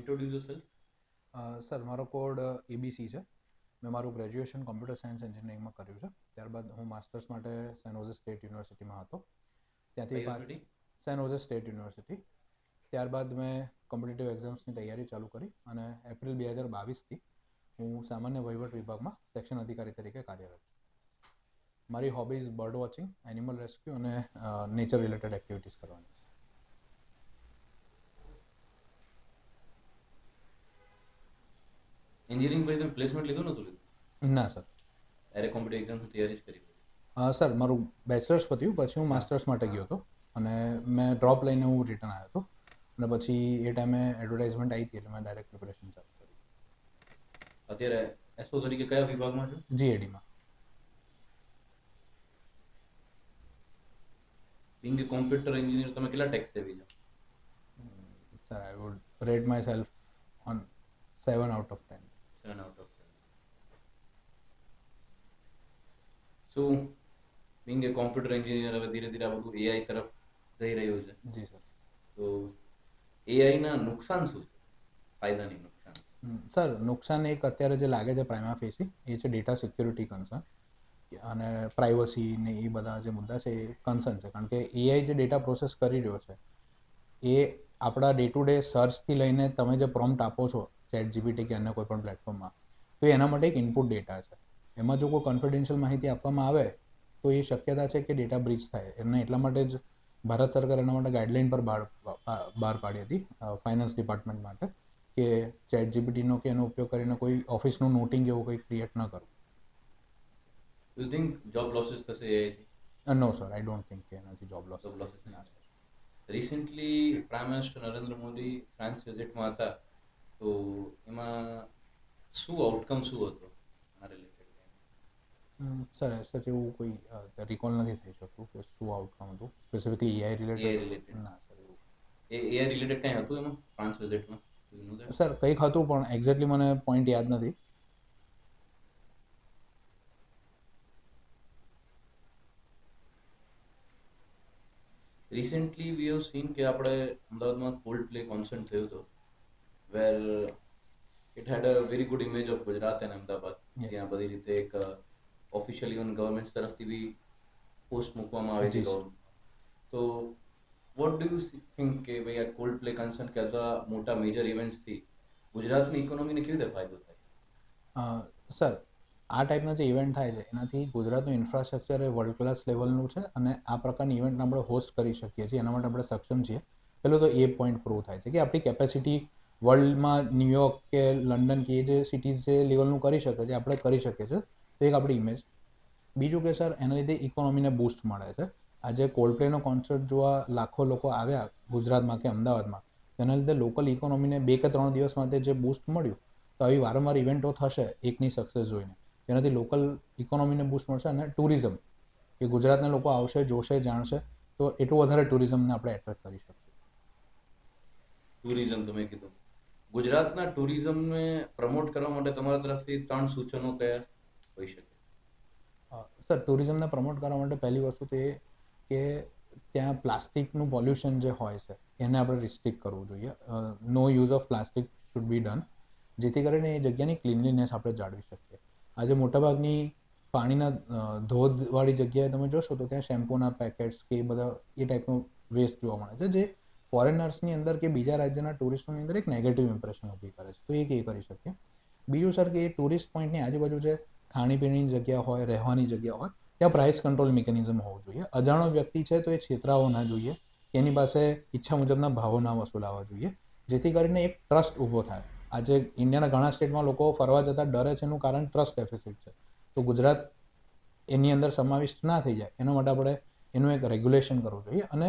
introduce yourself? Sir મારો code ABC છે. મેં મારું ગ્રેજ્યુએશન કોમ્પ્યુટર સાયન્સ એન્જિનિયરિંગમાં કર્યું છે. ત્યારબાદ હું માસ્ટર્સ માટે સેન હોઝે સ્ટેટ યુનિવર્સિટીમાં હતો. ત્યાંથી સેન હોઝે સ્ટેટ યુનિવર્સિટી. ત્યારબાદ મેં કોમ્પિટિટિવ એક્ઝામ્સની તૈયારી ચાલુ કરી અને એપ્રિલ 2022થી હું સામાન્ય વહીવટ વિભાગમાં સેક્શન અધિકારી તરીકે કાર્યરત છું. મારી hobbies bird watching, animal rescue અને નેચર રિલેટેડ એક્ટિવિટીઝ કરવાની છે. એન્જિનિયરિંગ પછી તમે પ્લેસમેન્ટ લીધું નહોતું લીધું? ના સર. ડાયરેક્ટ કોમ્પિટિટિવ એક્ઝામની તૈયારી જ કરી? સર મારું બેચલર્સ પત્યું પછી હું માસ્ટર્સ માટે ગયો હતો અને મેં ડ્રોપ લઈને હું રિટર્ન આવ્યો હતો અને પછી એ ટાઈમે એડવર્ટાઇઝમેન્ટ આવી હતી એટલે મેં ડાયરેક્ટ પ્રિપરેશન ચાલુ કરી. અત્યારે એસઓ તરીકે કયા વિભાગમાં છો? જીએડીમાં. બિંગ એ કોમ્પ્યુટર એન્જિનિયર તમે કેટલા ટેક્સ સેવી છો? Sir I would rate my self on 7 out of 10. 7 out of 10. શું બિંગ એ કોમ્પ્યુટર એન્જિનિયર હવે ધીરે ધીરે આ બધું એઆઈ તરફ જઈ રહ્યું છે? જી સર. તો એઆઈના નુકસાન શું છે, ફાયદાની નુકસાન? સર નુકસાન એક અત્યારે જે લાગે છે પ્રાઇમા ફેસી એ છે ડેટા સિક્યુરિટી કન્સર્ન અને પ્રાઇવસી ને એ બધા જે મુદ્દા છે એ કન્સર્ન છે. કારણ કે એઆઈ જે ડેટા પ્રોસેસ કરી રહ્યો છે એ આપણા ડે ટુ ડે સર્ચથી લઈને તમે જે પ્રોમ્પ્ટ આપો છો ચેટ જીપીટી કે અન્ય કોઈ પણ પ્લેટફોર્મમાં, તો એના માટે એક ઇનપુટ ડેટા છે. એમાં જો કોઈ કોન્ફિડેન્શિયલ માહિતી આપવામાં આવે તો એ શક્યતા છે કે ડેટા બ્રીચ થાય. અને એટલા માટે જ ભારત સરકાર એના માટે ગાઈડલાઇન પર બહાર પાડી હતી ફાઇનાન્સ ડિપાર્ટમેન્ટ માટે કે ચેટ જીપીટીનો કે એનો ઉપયોગ કરીને કોઈ ઓફિસનું નોટિંગ એવું કંઈ ક્રિએટ ન કરવું. યુ થિંક જોબ લોસીસ થશે એઆઈથી? No sir, I don't think કે એનાથી જોબ લોસ ના. Recently prime minister Narendra Modi France વિઝિટમાં હતા, તો એમાં શું આઉટકમ શું હતો આ રિલેટેડ? સર સચ એવું કોઈ રિકોલ નથી થઈ શકતું કે શું આઉટકમ હતું સ્પેસિફિકલી એઆઈ રિલેટેડ. ના સર, એવું એઆઈ રિલેટેડ કંઈ હતું એમાં ફ્રાન્સ વિઝિટમાં? સર કંઈક હતું પણ એક્ઝેક્ટલી મને પોઈન્ટ યાદ નથી. રિસેન્ટલી વી હેવ સીન કે આપણે અમદાવાદમાં કોલ્ડ પ્લે કોન્સર્ટ થયું હતું where it had a very good image of Gujarat and Ahmedabad. ત્યાં બધી રીતે એક ઓફિશિયલ ઇવન ગવર્મેન્ટ તરફથી બી પોસ્ટ મૂકવામાં આવી હતી ગવર્મેન્ટ. તો વોટ ડુ યુ થિંક કે ભાઈ આ કોલ્ડ પ્લે કોન્સર્ટ કે અથવા મોટા મેજર ઇવેન્ટ્સથી ગુજરાતની ઇકોનોમીને કેવી રીતે ફાયદો થાય? સર આ ટાઈપના જે ઇવેન્ટ થાય છે એનાથી ગુજરાતનું ઇન્ફ્રાસ્ટ્રક્ચર એ વર્લ્ડ ક્લાસ લેવલનું છે અને આ પ્રકારની ઇવેન્ટને આપણે હોસ્ટ કરી શકીએ છીએ. એના માટે આપણે સક્ષમ છીએ. પહેલું તો એ પોઈન્ટ પ્રૂવ થાય છે કે આપણી કેપેસિટી વર્લ્ડમાં ન્યુયોર્ક કે લંડન કે એ જે સિટીઝ જે લેવલનું કરી શકે છે આપણે કરી શકીએ છીએ. તો એક આપણી ઇમેજ. બીજું કે સર એના લીધે ઇકોનોમીને બૂસ્ટ મળે છે. આજે કોલ્ડ પ્લેનો કોન્સર્ટ જોવા લાખો લોકો આવ્યા ગુજરાતમાં કે અમદાવાદમાં, તેના લીધે લોકલ ઇકોનોમીને 2 કે 3 દિવસ માટે જે બૂસ્ટ મળ્યું, તો આવી વારંવાર ઇવેન્ટો થશે એકની સક્સેસ જોઈને, તેનાથી લોકલ ઇકોનોમીને બૂસ્ટ મળશે અને ટુરિઝમ કે ગુજરાતના લોકો આવશે, જોશે, જાણશે, તો એટલું વધારે ટુરિઝમને આપણે એટ્રેક્ટ કરી શકશું. ટુરિઝમ તમે કીધું, ગુજરાતના ટુરિઝમને પ્રમોટ કરવા માટે તમારા તરફથી 3 સૂચનો કયા હોઈ શકે? સર ટુરિઝમને પ્રમોટ કરવા માટે પહેલી વસ્તુ તો એ કે ત્યાં પ્લાસ્ટિકનું પોલ્યુશન જે હોય છે એને આપણે રિસ્ટ્રિક્ટ કરવું જોઈએ. No use of plastic should be done, જેથી કરીને એ જગ્યાની ક્લીનલીનેસ આપણે જાળવી શકીએ. આજે મોટાભાગની પાણીના ધોધવાળી જગ્યાએ તમે જોશો તો ત્યાં શેમ્પૂના પેકેટ્સ કે એ બધા એ ટાઈપનું વેસ્ટ જોવા મળે છે, જે ફોરેનર્સની અંદર કે બીજા રાજ્યના ટુરિસ્ટોની અંદર એક નેગેટિવ ઇમ્પ્રેશન ઊભી કરે છે. તો એ કરી શકીએ. બીજું સર કે એ ટુરિસ્ટ પોઈન્ટની આજુબાજુ જે ખાણીપીણીની જગ્યા હોય, રહેવાની જગ્યા હોય, ત્યાં પ્રાઇસ કંટ્રોલ મિકેનિઝમ હોવું જોઈએ. અજાણો વ્યક્તિ છે તો એ છેતરાવો ના જોઈએ, એની પાસે ઈચ્છા મુજબના ભાવો ના વસૂલાવવા જોઈએ, જેથી કરીને એક ટ્રસ્ટ ઊભો થાય. આજે ઇન્ડિયાના ઘણા સ્ટેટમાં લોકો ફરવા જતાં ડરે છે, એનું કારણ ટ્રસ્ટ ડેફિસિટ છે. તો ગુજરાત એની અંદર સમાવિષ્ટ ના થઈ જાય એના માટે આપણે એનું એક રેગ્યુલેશન કરવું જોઈએ. અને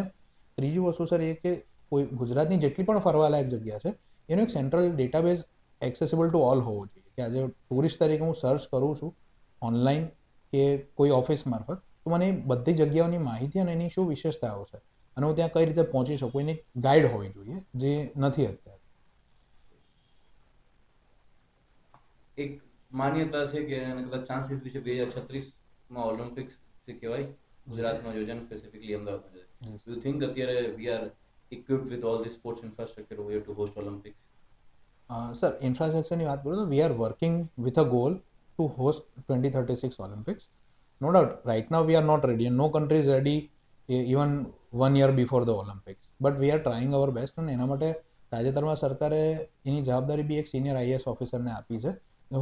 ત્રીજી વસ્તુ સર એ કે કોઈ ગુજરાતની જેટલી પણ ફરવાલાયક જગ્યા છે એનું એક central database accessible to all હોવો જોઈએ, કે આજે ટુરિસ્ટ તરીકે હું સર્ચ કરું છું ઓનલાઈન કે કોઈ ઓફિસ મારફત, તો મને એ બધી જગ્યાઓની માહિતી અને એની શું વિશેષતાઓ છે અને હું ત્યાં કઈ રીતે પહોંચી શકું એની ગાઈડ હોવી જોઈએ, જે નથી અત્યારે. એક માન્યતા છે કે અને કદાચ ચાન્સીસ બી છે 2036માં ઓલિમ્પિક્સ જે કહેવાય ગુજરાતમાં યોજાણ, સ્પેસિફિકલી અમદાવાદમાં યોજાય. યુ થિંક અત્યારે we are equipped with all the sports infrastructure over here to host Olympics? Sir ઇન્ફ્રાસ્ટ્રક્ચરની વાત કરું તો we are working with a goal to host 2036 Olympics. No doubt right now we are not ready and no country is ready even 1 year before the Olympics, but we are trying our best. અને એના માટે તાજેતરમાં સરકારે એની જવાબદારી બી એક senior IAS ઓફિસરને આપી છે,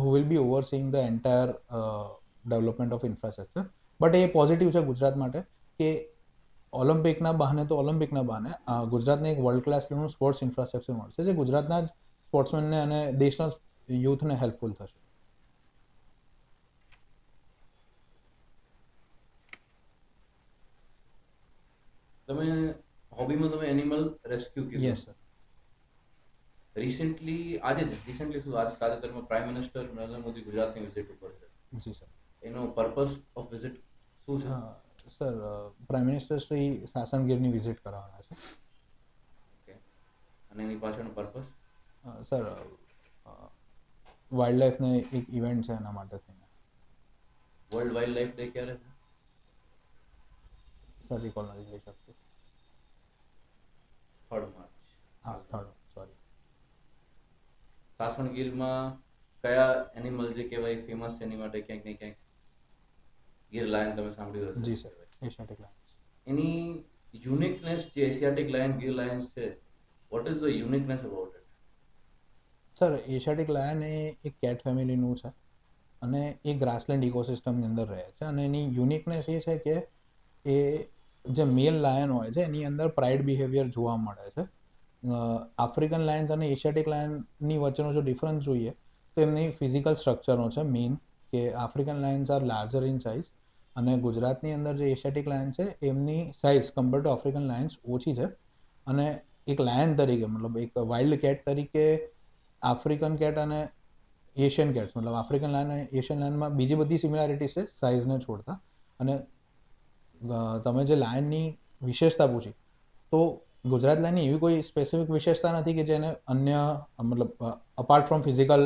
who will be overseeing the entire development of infrastructure. But એ પોઝિટિવ છે ગુજરાત માટે કે ઓલિમ્પિકના બહાને તો ઓલિમ્પિકના બહાને ગુજરાતને એક વર્લ્ડ ક્લાસ લેવલનું સ્પોર્ટ્સ ઇન્ફ્રાસ્ટ્રક્ચર મળશે જે ગુજરાતના જ સ્પોર્ટ્સમેનને અને દેશના યુથને હેલ્પફુલ થશે. તમે હોબીમાં તમે એનિમલ રેસ્ક્યુ કીધું. Yes sir. રિસેન્ટલી શું આજ તાજેતરમાં પ્રાઇમ મિનિસ્ટર નરેન્દ્ર મોદી ગુજરાતની વિઝિટ ઉપર છે. જી સર. એનો પર્પસ ઓફ વિઝિટ શું છે? સર પ્રાઇમ મિનિસ્ટર શ્રી સાસણગીરની વિઝિટ કરવાના છે. ઓકે, અને એની પાછળનો પર્પસ? સર વાઇલ્ડ લાઈફને એક ઇવેન્ટ છે એના માટે થઈને. વર્લ્ડ વાઇલ્ડ લાઈફ ડે ક્યારે છે? સર રિકોલ નથી લઈ શકતું. 3rd March. હા 3rd, સોરી. સાસણગીરમાં કયા એનિમલ જે કહેવાય ફેમસ છે એની માટે ક્યાંક ને ક્યાંક ગીર લાયન તમે સાંભળ્યું હશે. જી સર, એશિયાટિક લાયન્સ. એની યુનિકનેસ જે એશિયાટિક લાયન ગીર લાયન્સ છે, what is the uniqueness about it? Sir Asiatic lion એ એક કેટ ફેમિલીનું છે અને એ ગ્રાસલેન્ડ ઇકોસિસ્ટમની અંદર રહે છે. અને એની યુનિકનેસ એ છે કે એ જે મેલ લાયન હોય છે એની અંદર પ્રાઇડ બિહેવિયર જોવા મળે છે. આફ્રિકન લાયન્સ અને એશિયાટિક લાયનની વચ્ચેનો જો ડિફરન્સ જોઈએ તો એમની ફિઝિકલ સ્ટ્રક્ચરનો છે મેઇન, કે African lions are larger in size અને ગુજરાતની અંદર જે એશિયાટિક લાયન છે એમની size compare to African lions ઓછી છે. અને એક લાયન તરીકે મતલબ એક વાઇલ્ડ કેટ તરીકે આફ્રિકન કેટ અને એશિયન કેટ્સ મતલબ આફ્રિકન લાયન અને એશિયન લાયનમાં બીજી બધી સિમિલારિટી છે સાઇઝને છોડતા. અને તમે જે લાયનની વિશેષતા પૂછી તો ગુજરાત લાયનની એવી કોઈ સ્પેસિફિક વિશેષતા નથી કે જેને અન્ય મતલબ અપાર્ટ ફ્રોમ ફિઝિકલ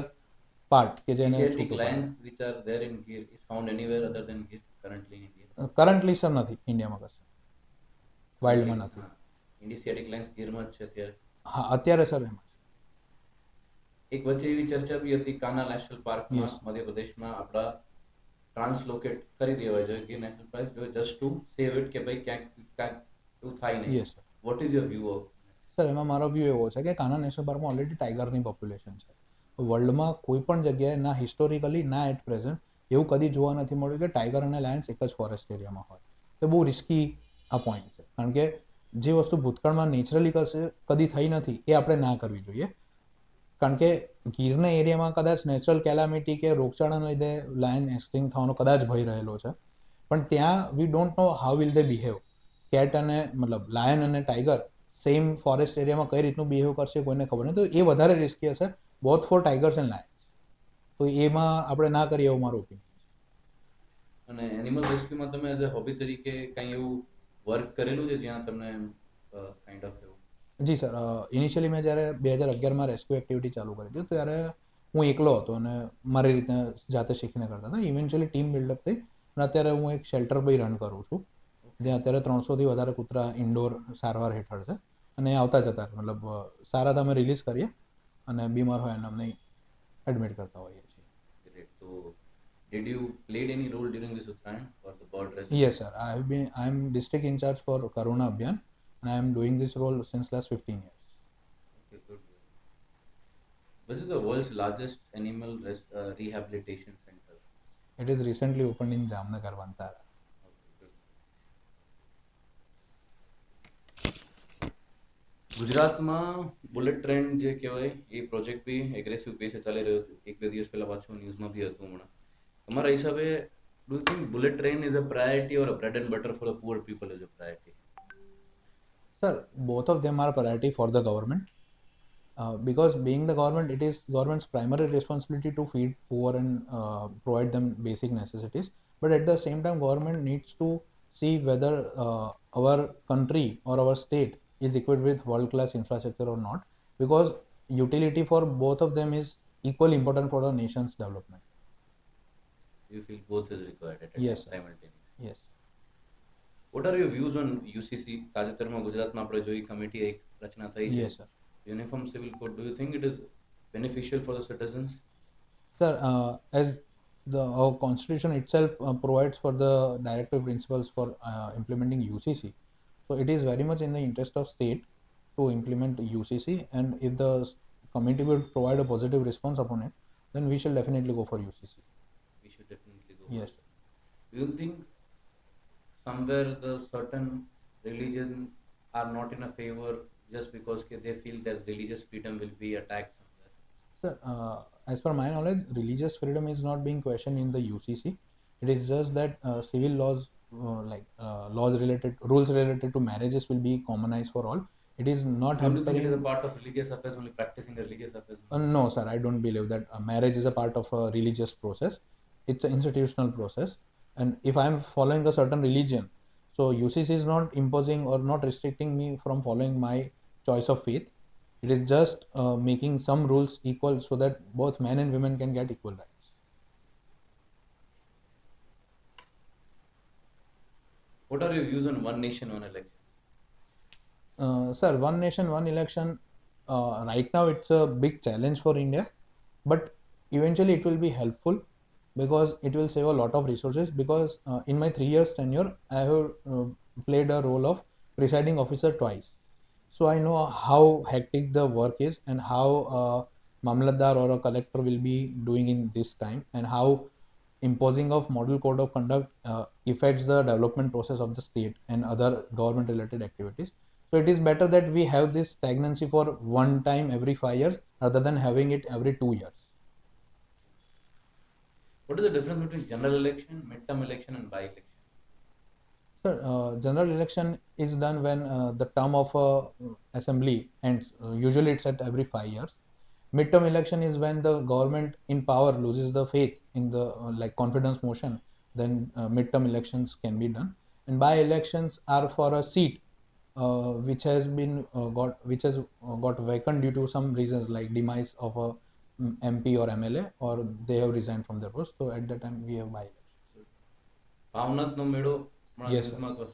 પાર્ટ કે જેને Asiatic છૂટું lions which are there in Gir is found anywhere other than Gir currently in India? Currently sir નથી ઇન્ડિયામાં કશે, વાઇલ્ડમાં નથી. Asiatic lions ગીરમાં જ છે અત્યારે. હા અત્યારે સર એમાં એક વચ્ચે એવી ચર્ચા બી હતી કાના નેશનલ પાર્કમાં Yes. મધ્યપ્રદેશમાં આપણા ટ્રાન્સલોકેટ કરી દેવા જોઈએ Gir national park just to save it, કે ભાઈ ક્યાંક ક્યાંક એવું થાય નહીં. Yes sir. What is your view of? Sir એમાં મારો વ્યૂ એવો છે કે કાના નેશનલ પાર્કમાં ઓલરેડી ટાઈગરની પોપ્યુલેશન છે. વર્લ્ડમાં કોઈ પણ જગ્યાએ ના હિસ્ટોરિકલી ના એટ પ્રેઝન્ટ એવું કદી જોવા નથી મળ્યું કે ટાઈગર અને લાયન્સ એક જ ફોરેસ્ટ એરિયામાં હોય. તો બહુ રિસ્કી આ પોઈન્ટ છે, કારણ કે જે વસ્તુ ભૂતકાળમાં નેચરલી કદી થઈ નથી એ આપણે ના કરવી જોઈએ. કારણ કે ગીરના એરિયામાં કદાચ નેચરલ કેલામિટી કે રોગચાળાના લીધે લાયન એક્સટિંગ થવાનો કદાચ ભય રહેલો છે, પણ ત્યાં we don't know how will they behave. Cat અને મતલબ લાયન અને ટાઈગર સેમ ફોરેસ્ટ એરિયામાં કઈ રીતનું બિહેવ કરશે કોઈને ખબર નહીં, તો એ વધારે રિસ્કી હશે both for tigers and lions. તો એમાં આપણે ના કરીએ એવું મારું ઓપિનિયન. અને એનિમલ રેસ્ક્યુમાં તમે એઝ અ હોબી તરીકે કંઈ એવું વર્ક કરેલું છે જ્યાં તમને કાઇન્ડ ઓફ એવું? જી સર, ઇનિશિયલી મેં જ્યારે 2011માં રેસ્ક્યુ એક્ટિવિટી ચાલુ કરી હતી ત્યારે હું એકલો હતો અને મારી રીતે જાતે શીખીને કરતા હતા. ઇવેન્ચ્યુઅલી ટીમ બિલ્ડઅપ થઈ અને અત્યારે હું એક શેલ્ટર બી રન કરું છું જ્યાં અત્યારે 300થી વધારે કૂતરા ઇન્ડોર સારવાર હેઠળ છે અને આવતા જતા મતલબ સારા તમે રિલીઝ કરીએ અને બીમાર હોય એને અમને એડમિટ કરતા હોઈએ છીએ. Great. So, did you played any role during this Uttarayan or the bird rescue? Yes sir, I am district in charge for Karuna Abhiyan and I am doing this role since last 15 years. Okay, good. This is the world's largest animal rehabilitation center. It is recently opened in Jamnagar, Vantara. Okay, good. ગુજરાતમાં bullet train જે કહેવાય એ project બી aggressive પેસે ચાલી રહ્યો હતો. એક બે દિવસ પહેલા પાછું ન્યૂઝમાં બી હતું હમણાં. તમારા હિસાબે do you think bullet train is a priority or a bread and butter for the poor people is a priority? Sir, both of them are priority for the government. Because being the government, it is government's primary responsibility to feed poor and provide them basic necessities. But at the same time, government needs to see whether our country or our state is equipped with world-class infrastructure or not. Because utility for both of them is equally important for the nation's development. You feel both is required at a Yes, time sir. simultaneously? Yes. What are your views on UCC? તાજેતરમાં ગુજરાતમાં આપણે જોઈ committee એક રચના થઈ છે. Yes, sir. Uniform civil code, do you think it is beneficial for the citizens? Sir, as our constitution itself provides for the directive principles for implementing UCC, so it is very much in the interest of state to implement UCC, and if the committee would provide a positive response upon it, then we shall definitely go for UCC. We should definitely go for Yes. it. Do you think somewhere the certain religion are not in a favor just because they feel that religious freedom will be attacked somewhere? Sir, as per my knowledge, religious freedom is not being questioned in the UCC. It is just that civil laws, laws related, rules related to marriages, will be commonized for all. It is not Don't you think it is a hampering. part of religious affairs only, practicing a religious affairs No, sir, I don't believe that marriage is a part of a religious process. It's an institutional process. And if I'm following a certain religion, so UCC is not imposing or not restricting me from following my choice of faith. It is just making some rules equal so that both men and women can get equal rights. What are your views on one nation, one election? Sir, one nation, one election. Right now, it's a big challenge for India, but eventually it will be helpful because it will save a lot of resources. Because in my 3 years tenure, I have played a role of presiding officer twice, so I know how hectic the work is and how Mamlatdar or a collector will be doing in this time, and how imposing of model code of conduct affects the development process of the state and other government related activities. So it is better that we have this stagnancy for one time every 5 years rather than having it every 2 years. What is the difference between general election, midterm election, and by-election? Sir, general election is done when the term of a assembly ends. Usually, it's at every 5 years. Midterm election is when the government in power loses the faith in the like confidence motion. Then midterm elections can be done, and by-elections are for a seat which has been got vacant due to some reasons like demise of a MP or MLA, or they have resigned from their post. So at that time, we have by-elections. ભાવનાથનો મેળો હમણાં Yes, sir. ન્યૂઝમાં તો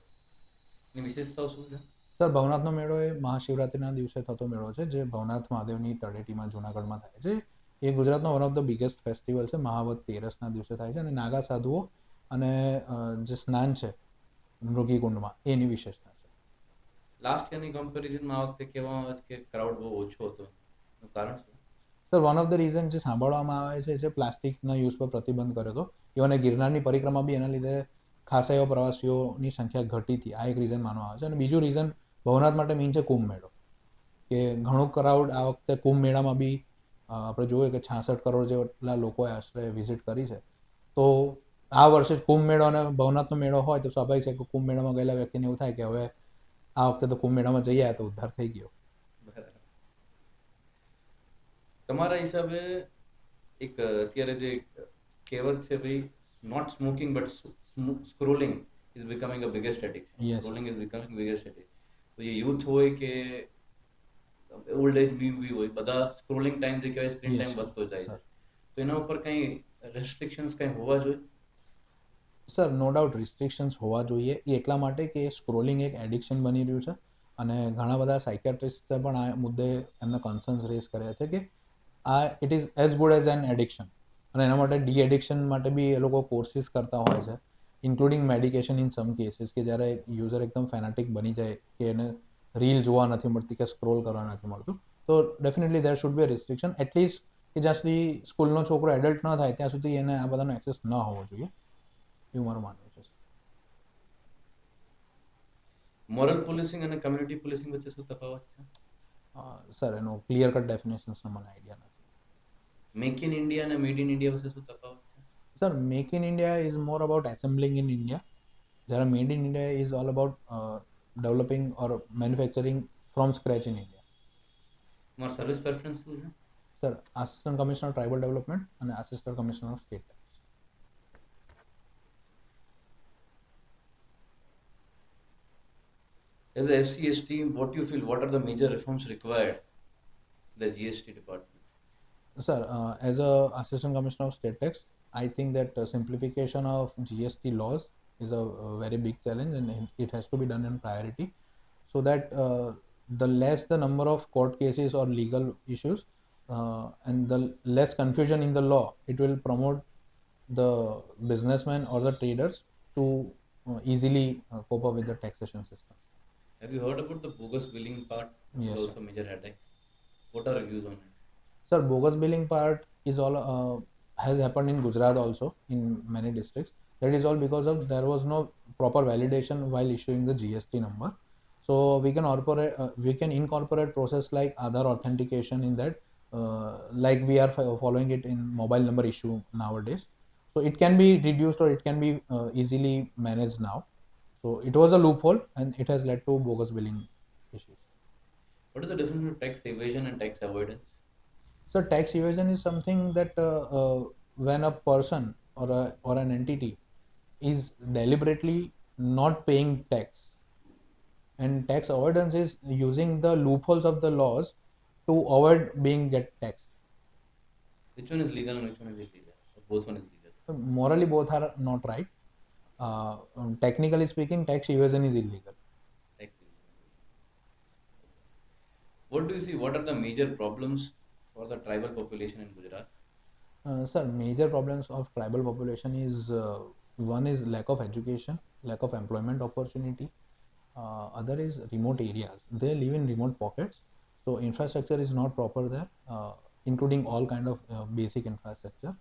એની વિશેષતાઓ શું છે? Sir, ભવનાથનો મેળો એ મહાશિવરાત્રિના દિવસે થતો મેળો છે, જે ભવનાથ મહાદેવની તળેટીમાં જૂનાગઢમાં થાય છે. એ ગુજરાતનો one of the biggest festival છે. મહાવત તેરસના દિવસે થાય છે, અને નાગા સાધુઓ અને જે સ્નાન છે મૃગીકુંડમાં, એની વિશેષતા છે. લાસ્ટ યરની કમ્પેરિઝનમાં આ વખતે કહેવામાં આવે છે કે ક્રાઉડ બહુ ઓછો હતો. એનું કારણ શું? Sir, one of the reason જે સાંભળવામાં આવે છે પ્લાસ્ટિકના યુઝ પર પ્રતિબંધ કર્યો હતો. ઇવન એ ગિરનારની પરિક્રમા બી એના લીધે ખાસા એવા પ્રવાસીઓની સંખ્યા ઘટી હતી. આ એક રીઝન માનવામાં આવે છે. અને બીજું રીઝન ભવનાથ માટે મેઇન છે કુંભ મેળો, કે ઘણું ક્રાઉડ આ વખતે કુંભ મેળામાં બી આપણે જોઈએ કે 66 કરોડ જેટલા લોકોએ આશરે વિઝિટ કરી છે. તો આ વર્ષે કુંભ મેળો અને ભવનાથનો મેળો હોય તો સ્વાભાવિક છે કે કુંભ મેળામાં ગયેલા વ્યક્તિને એવું થાય કે હવે આ વખતે તો કુંભ મેળામાં જઈ આવ્યા તો ઉદ્ધાર થઈ ગયો. બરાબર. તમારા હિસાબે એક અત્યારે જે કહેવત છે ભાઈ, not smoking but scrolling is becoming a biggest addiction. Yes. Scrolling is becoming biggest addiction. તો એ યુથ હોય કે ઓલ્ડ એજ બી હોય, બધા સ્ક્રોલિંગ ટાઈમ જે કહેવાય સ્ક્રીન Yes, ટાઈમ વધતો જાય sir. છે. તો એના ઉપર કંઈ રેસ્ટ્રિક્શન્સ કંઈ હોવા જોઈએ? સર, નો ડાઉટ રિસ્ટ્રિક્શન્સ હોવા જોઈએ. એ એટલા માટે કે સ્ક્રોલિંગ એક એડિક્શન બની રહ્યું છે, અને ઘણા બધા સાયકેટ્રિસ્ટે પણ આ મુદ્દે એમના કન્સર્ન્સ રેઝ કર્યા છે કે આ it is as good as an addiction, અને એના માટે ડી એડિક્શન માટે બી એ લોકો કોર્સિસ કરતા હોય છે, including medication in sum cases, કે જ્યારે યુઝર એકદમ ફેનાટિક બની જાય કે એને રીલ જોવા નથી મળતી કે સ્ક્રોલ કરવા નથી મળતું, તો definitely there should be a restriction. At least કે જ્યાં સુધી સ્કૂલનો છોકરો એડલ્ટ ન થાય ત્યાં સુધી એને આ બધાનો એક્સેસ ન હોવો જોઈએ, એવું મારું માનવું છે. મોરલ પોલીસિંગ અને કમ્યુનિટી પોલીસિંગ વચ્ચે શું તફાવત છે? સર, એનો ક્લિયર કટ ડેફિનેશન્સનો મને આઈડિયા નથી. મેક ઇન ઇન્ડિયા અને મેડ ઇન ઇન્ડિયા વચ્ચે શું તફાવત છે? Sir, make in India is more about assembling in India, જ્યારે made in India is all about developing or manufacturing from scratch in India. તમારો service preference શું છે? Sir, assistant commissioner tribal development અને assistant commissioner of state. As a SC, ST, what do you feel? What are the major reforms required in the GST department? Sir, as a assistant commissioner of state tax, I think that simplification of GST laws is a very big challenge, and it has to be done in priority, so that the less the number of court cases or legal issues, and the less confusion in the law, it will promote the businessmen or the traders to easily cope up with the taxation system. Have you heard about the bogus billing part? It's Yes, sir. also a major headache. What are your views on it? Sir, bogus billing part is all has happened in Gujarat also in many districts. That is all because of there was no proper validation while issuing the GST number. So we can incorporate process like Aadhaar authentication in that, like we are following it in mobile number issue nowadays. So it can be reduced or it can be easily managed now. So it was a loophole and it has led to bogus billing issues. What is the difference between tax evasion and tax avoidance? So tax evasion is something that when a person or an entity is deliberately not paying tax, and tax avoidance is using the loopholes of the laws to avoid being get taxed. Which one is legal and which one is illegal? Or both one is legal. So morally, both are not right. Technically speaking, tax evasion is illegal. Tax evasion. What do you see? What are the major problems for the tribal population in Gujarat? Sir, major problems of tribal population is one is lack of education, lack of employment opportunity. Other is remote areas. They live in remote pockets, so infrastructure is not proper there, including all kind of basic infrastructure.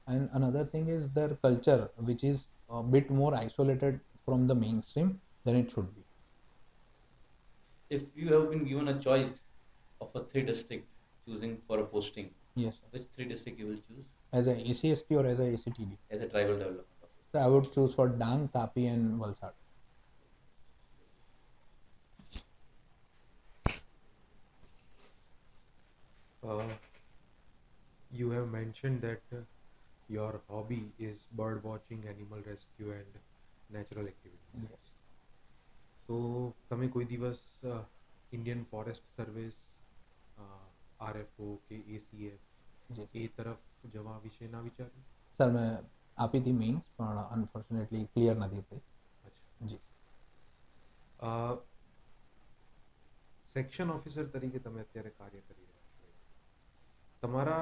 And another thing is their culture, which is a bit more isolated from the mainstream than it should be. If you have been given a choice of a three district choosing for a posting, Yes, sir. which three district you will choose As a ACST or as a ACTD. as a tribal development officer? So I would choose for Dang, Tapi, and Valsad. Uh, you have mentioned that your hobby is bird watching, animal rescue, and natural activity. Yes. તો તમે કોઈ દિવસ Indian forest service, RFO કે ACF જી એ તરફ જવા વિશે ના વિચાર્યું? સર મેં આપી હતી મીન્સ પણ અનફોર્ચ્યુનેટલી ક્લિયર નથી થઈ. અચ્છા. જી સેક્શન ઓફિસર તરીકે તમે અત્યારે કાર્ય કરી રહ્યા છો. તમારા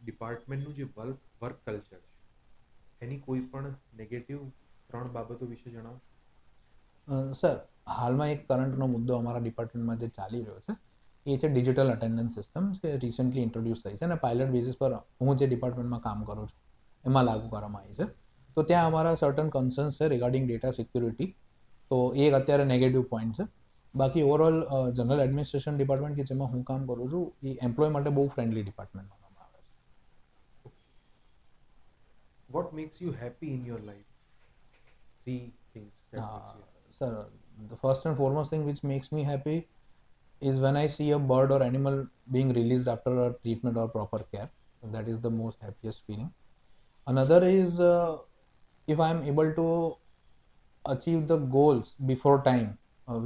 ડિપાર્ટમેન્ટનું જે વર્ક કલ્ચર છે એની કોઈ પણ નેગેટિવ 3 બાબતો વિશે જણાવો. સર હાલમાં એક કરંટનો મુદ્દો અમારા ડિપાર્ટમેન્ટમાં જે ચાલી રહ્યો છે એ છે ડિજિટલ અટેન્ડન્સ સિસ્ટમ જે રિસેન્ટલી ઇન્ટ્રોડ્યુસ થઈ છે અને પાયલટ બેઝિસ પર હું જે ડિપાર્ટમેન્ટમાં કામ કરું છું એમાં લાગુ કરવામાં આવી છે. તો ત્યાં અમારા સર્ટન કન્સર્ન્સ છે રિગાર્ડિંગ ડેટા સિક્યુરિટી. તો એ એક અત્યારે નેગેટિવ પોઈન્ટ છે. બાકી ઓવરઓલ જનરલ એડમિનિસ્ટ્રેશન ડિપાર્ટમેન્ટ કે જેમાં હું કામ કરું છું એ એમ્પ્લોય માટે બહુ ફ્રેન્ડલી ડિપાર્ટમેન્ટ માનવામાં આવે છે. What makes you happy in your life? 3 things that makes you happy. Sir, the first and foremost thing which makes me happy is when I see a bird or animal being released after a treatment or proper care. That is the most happiest feeling. Another is if I am able to achieve the goals before time,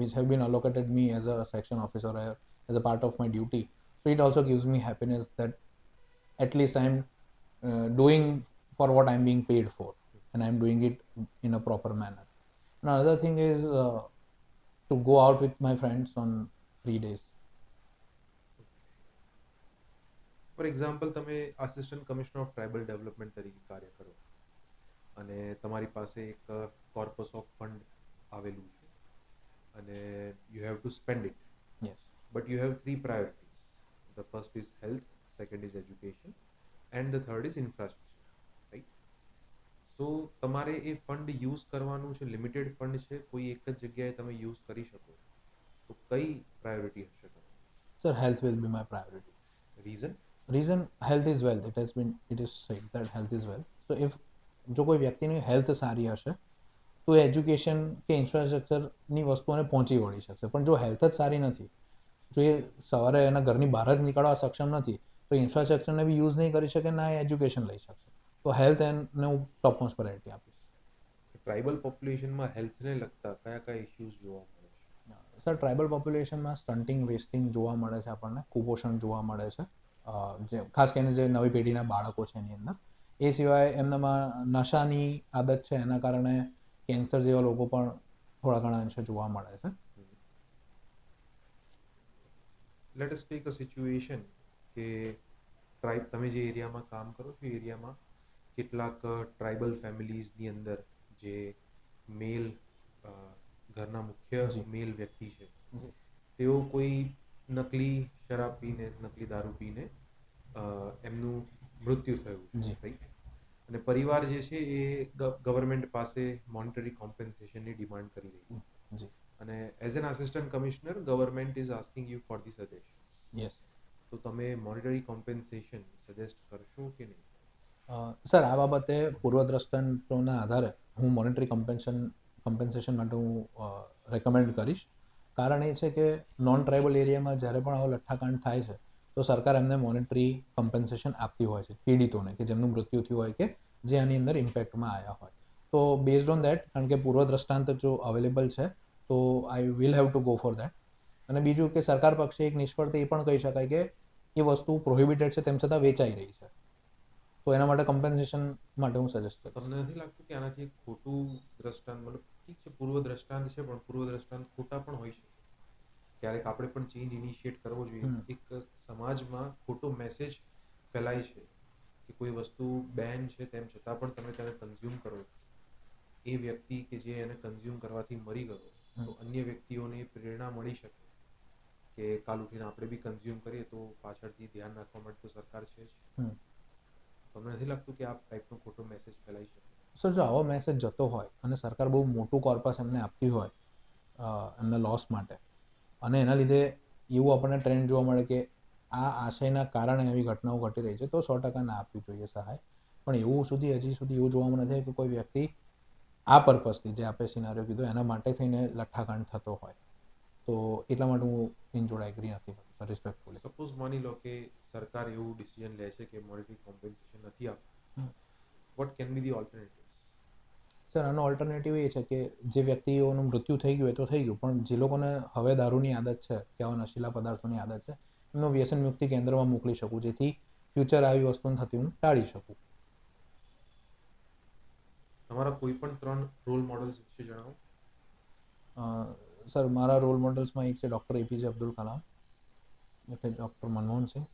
which have been allocated me as a section officer or as a part of my duty. So it also gives me happiness that at least I am doing for what I am being paid for, and I am doing it in a proper manner. Another thing is to go out with my friends on free days. For example તમે assistant commissioner of tribal development તરીકે કાર્ય કરો અને તમારી પાસે એક corpus of fund આવેલું છે અને you have to spend it, Yes. But you have 3 priorities. The first is health, second is education and the third is infrastructure, right? So તમારે એ ફંડ યુઝ કરવાનું છે, લિમિટેડ ફંડ છે, કોઈ એક જ જગ્યાએ તમે યુઝ કરી શકો, તો કઈ પ્રાયોરિટી હશે તમારી? Sir, health will be my priority. Reason? Reason, health is wealth. It is said that health is wealth. So if જો કોઈ વ્યક્તિની હેલ્થ સારી હશે તો એજ્યુકેશન કે ઇન્ફ્રાસ્ટ્રક્ચરની વસ્તુઓને પહોંચી વળી શકશે. પણ જો હેલ્થ જ સારી નથી, જો એ સવારે એના ઘરની બહાર જ નીકળવા સક્ષમ નથી તો ઇન્ફ્રાસ્ટ્રક્ચરને બી યુઝ નહીં કરી શકે ના એ એજ્યુકેશન લઈ શકશે. તો હેલ્થ એને હું ટોપ મોસ્ટ પ્રાયોરિટી આપીશ. ટ્રાઇબલ પોપ્યુલેશનમાં હેલ્થને લગતા કયા કયા ઇશ્યુઝ જોવા મળે છે? સર ટ્રાઇબલ પોપ્યુલેશનમાં સ્ટન્ટિંગ વેસ્ટિંગ જોવા મળે છે, આપણને કુપોષણ જોવા મળે છે, જે ખાસ કરીને જે નવી પેઢીના બાળકો છે એની અંદર. એ સિવાય એમનામાં નશાની આદત છે એના કારણે કેન્સર જેવા લોકો પણ થોડા ઘણા અંશે જોવા મળે છે. Let us take a situation કે ટ્રાઇબ તમે જે એરિયામાં કામ કરો છો એ એરિયામાં કેટલાક ટ્રાઇબલ ફેમિલીઝની અંદર જે મેલ ઘરના મુખ્ય જી. મેલ વ્યક્તિ છે તેઓ કોઈ નકલી શરાબ પીને નકલી દારૂ પીને એમનું મૃત્યુ થયું છે જી. રાઈટ અને પરિવાર જે છે એ ગવર્મેન્ટ પાસે મોનિટરી કોમ્પન્સેશનની ડિમાન્ડ કરી રહી છે જી. અને as an assistant commissioner government is asking you for the suggestions yes. તો તમે મોનિટરી કોમ્પન્સેશન સજેસ્ટ કરશો કે નહીં? સર આ બાબતે પૂર્વદ્રષ્ટાંતોના આધારે હું મોનેટરી કમ્પન્સેશન માટે હું રેકમેન્ડ કરીશ. કારણ એ છે કે નોન ટ્રાઇબલ એરિયામાં જ્યારે પણ આવો લઠ્ઠાકાંડ થાય છે તો સરકાર એમને મોનેટરી કમ્પન્સેશન આપતી હોય છે પીડિતોને કે જેમનું મૃત્યુ થયું હોય કે જે આની અંદર ઇમ્પેક્ટમાં આવ્યા હોય. તો બેઝડ ઓન દેટ, કારણ કે પૂર્વદ્રષ્ટાંત જો અવેલેબલ છે તો I will have to go for that. અને બીજું કે સરકાર પક્ષે એક નિષ્ફળતા એ પણ કહી શકાય કે એ વસ્તુ પ્રોહિબિટેડ છે તેમ છતાં વેચાઈ રહી છે, તો એના માટે કમ્પન્સેશન માટે હું સજેસ્ટ કરીશ. તમને નથી લાગતું કે આનાથી એક ખોટું દ્રષ્ટાંત, મતલબ ઠીક છે પૂર્વ દ્રષ્ટાંત છે પણ પૂર્વ દ્રષ્ટાંત ખોટા પણ હોઈ શકે? ક્યારેક આપણે પણ ચેન્જ ઇનિશિએટ કરવો જોઈએ. એક સમાજમાં ખોટો મેસેજ ફેલાય છે કે કોઈ વસ્તુ બેન છે તેમ છતાં પણ તમે તેને કન્ઝ્યુમ કરો છો, એ વ્યક્તિ કે જે એને કન્ઝ્યુમ કરવાથી મરી ગયો તો અન્ય વ્યક્તિઓને પ્રેરણા મળી શકે કે કાલ ઉઠીને આપણે બી કન્ઝ્યુમ કરીએ તો પાછળથી ધ્યાન રાખવા માટે તો સરકાર છે જ. તમને નથી લાગતું કે આ ટાઈપનો ખોટો મેસેજ ફેલાઈ શકે? સર જો આવો મેસેજ જતો હોય અને સરકાર બહુ મોટું કોર્પસ એમને આપતી હોય એમના લોસ માટે, અને એના લીધે એવું આપણને ટ્રેન્ડ જોવા મળે કે આ આશયના કારણે એવી ઘટનાઓ ઘટી રહી છે, તો 100% ના આપવી જોઈએ સહાય. પણ એવું હજી સુધી એવું જોવામાં નથી કે કોઈ વ્યક્તિ આ પર્પઝથી, જે આપણે સિનારીઓ કીધો એના માટે થઈને લઠ્ઠાકાંડ થતો હોય, તો એટલા માટે હું એની જોડે એગ્રી નથી કરતો રિસ્પેક્ટફુલી. સપોઝ માની લો કે સરકાર એવું ડિસિઝન લે છે કે મોનિટરી કોમ્પન્સેશન નથી આપતું, what can be the alternatives? Sir આનો ઓલ્ટરનેટિવ એ છે કે જે વ્યક્તિઓનું મૃત્યુ થઈ ગયું એ તો થઈ ગયું, પણ જે લોકોને હવે દારૂની આદત છે કે આવા નશીલા પદાર્થોની આદત છે એમનું વ્યસન મુક્તિ કેન્દ્રમાં મોકલી શકું, જેથી ફ્યુચર આવી વસ્તુને થતી હું ટાળી શકું. તમારા કોઈ પણ 3 રોલ મોડલ્સ વિશે જણાવો. સર મારા રોલ મોડલ્સમાં એક છે ડૉક્ટર એપીજે અબ્દુલ કલામ, એટલે ડૉક્ટર મનમોહન સિંહ,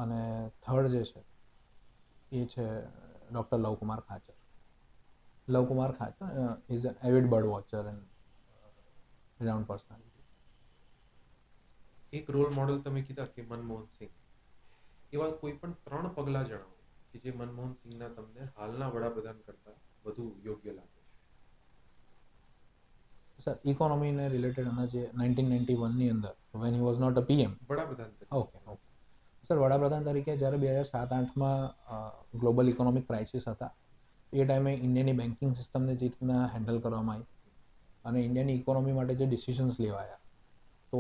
અને થર્ડ જે છે એ છે doctor Lavkumar Khachar. Lavkumar Khachar is an avid bird watcher and renowned personality. એક રોલ મોડલ તમે કીધા કે મનમોહન સિંહ, એવા કોઈ પણ 3 પગલાં જણાવો કે જે મનમોહન સિંહના તમને હાલના વડાપ્રધાન કરતા વધુ યોગ્ય લાગે છે. સર ઇકોનોમીને રિલેટેડ એના જે 1991ની અંદર when he was not a PM. વડાપ્રધાન ઓકે. સર વડાપ્રધાન તરીકે જ્યારે 2007-8માં ગ્લોબલ ઇકોનોમિક ક્રાઇસિસ હતા, એ ટાઈમે ઇન્ડિયાની બેન્કિંગ સિસ્ટમને જે રીતના હેન્ડલ કરવામાં આવી અને ઇન્ડિયાની ઇકોનોમી માટે જે ડિસિઝન્સ લેવાયા, તો